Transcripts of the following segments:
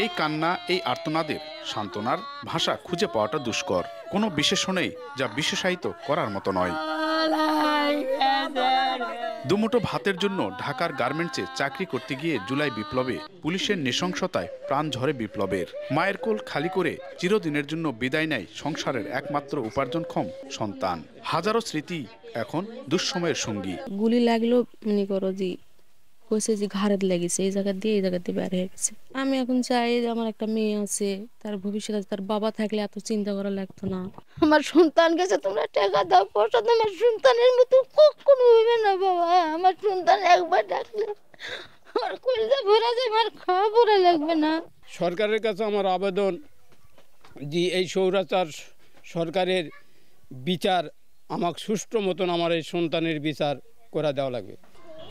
এই কান্না, এই আর্তনাদের সান্ত্বনার ভাষা খুঁজে পাওয়াটা দুষ্কর। কোনো বিশেষণেই যা বিশেষায়িত করার মতো নয়। দুমুঠো ভাতের জন্য ঢাকার গার্মেন্টসে চাকরি করতে গিয়ে জুলাই বিপ্লবে পুলিশের নৃশংসতায় প্রাণ ঝরে বিপ্লবের। মায়ের কোল খালি করে চিরদিনের জন্য বিদায় নেয় সংসারের একমাত্র উপার্জনক্ষম সন্তান। হাজারো স্মৃতি এখন দুঃসময়ের সঙ্গী। গুলি লাগলো মনে করো জি কইছে যে ঘাড়ে লেগেছে, এই জায়গা দিয়ে বের হয়ে গেছে। আমি এখন চাই যে আমার একটা মেয়ে আছে, তার ভবিষ্যৎ আছে, তার বাবা থাকলে এত চিন্তা করা লাগতো না। আমার সন্তান গেছে, তোমরা টাকা দাও, পয়সা দাও, আমার সন্তানের মতো কখনো হইবে না বাবা। আমার সন্তান একবার ডাকলে আমার কলিজা ভরা যায়, আমার খাওয়া পড়া লাগবে না। সরকারের কাছে আমার আবেদন যে এই স্বৈরাচার সরকারের বিচার আমাকে সুষ্ঠু মতন আমার এই সন্তানের বিচার করে দেওয়া লাগবে।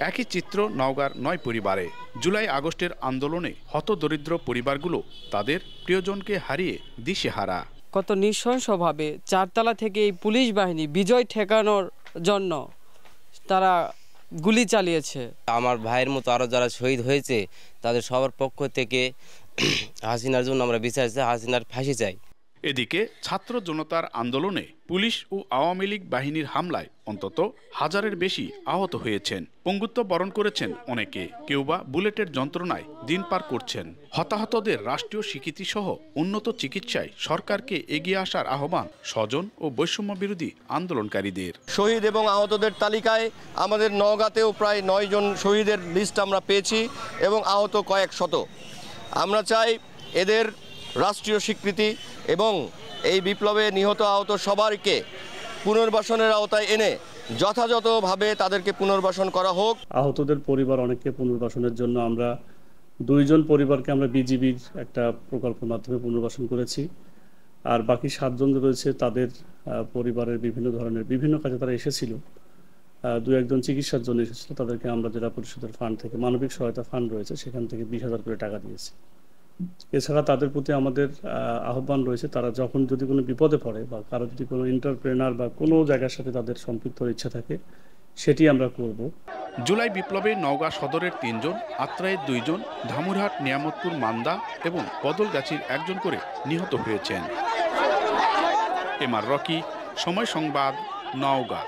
একই চিত্র নওগাঁর ৯ পরিবারে। জুলাই আগস্টের আন্দোলনে হতদরিদ্র পরিবারগুলো তাদের প্রিয়জনকে হারিয়ে দিশেহারা। কত নৃশংসভাবে চারতলা থেকে এই পুলিশ বাহিনী বিজয় ঠেকানোর জন্য তারা গুলি চালিয়েছে। আমার ভাইয়ের মতো আরও যারা শহীদ হয়েছে তাদের সবার পক্ষ থেকে হাসিনার জন্য আমরা বিচার চাই, হাসিনার ফাঁসি চাই। এদিকে ছাত্র জনতার আন্দোলনে পুলিশ ও আওয়ামী লীগ বাহিনীর হামলায় অন্তত হাজারের বেশি আহত হয়েছেন। পঙ্গুত্ব বরণ করেছেন অনেকে, কেউ বা বুলেটের যন্ত্রণায় দিন পার করছেন। হতাহতদের রাষ্ট্রীয় স্বীকৃতি সহ উন্নত চিকিৎসায় সরকারকে এগিয়ে আসার আহ্বান স্বজন ও বৈষম্য বিরোধী আন্দোলনকারীদের। শহীদ এবং আহতদের তালিকায় আমাদের নওগাঁতেও প্রায় 9 জন শহীদের লিস্ট আমরা পেয়েছি এবং আহত কয়েক শত। আমরা চাই এদের রাষ্ট্রীয় স্বীকৃতি এবং এই বিপ্লবে নিহত আহত সবাইকে পুনর্বাসনের আওতায় এনে যথাযথভাবে তাদেরকে পুনর্বাসন করা হোক। আহতদের পরিবার অনেককে পুনর্বাসনের জন্য আমরা 2 জন পরিবারকে আমরা বিজিবির একটা প্রকল্পের মাধ্যমে পুনর্বাসন করেছি। আর বাকি 7 জন রয়েছে, তাদের পরিবারের বিভিন্ন কাজে তারা এসেছিল। 2-1 জন চিকিৎসার জন্য এসেছিল, তাদেরকে আমরা জেলা পরিষদের ফান্ড থেকে, মানবিক সহায়তা ফান্ড রয়েছে, সেখান থেকে 20,000 করে টাকা দিয়েছি। এছাড়া তাদের প্রতি আমাদের আহ্বান রয়েছে, তারা যখন যদি কোনো বিপদে পড়ে বা কারো যদি কোনো এন্টারপ্রেনার বা কোনো জায়গার সাথে তাদের সম্পৃক্ত ইচ্ছা থাকে, সেটি আমরা করব। জুলাই বিপ্লবে নওগাঁ সদরের 3 জন, আত্রাইয়ের 2 জন, ধামুরহাট, নিয়ামতপুর, মান্দা এবং বদলগাছির 1 জন করে নিহত হয়েছেন। এমআর রকি, সময় সংবাদ, নওগাঁ।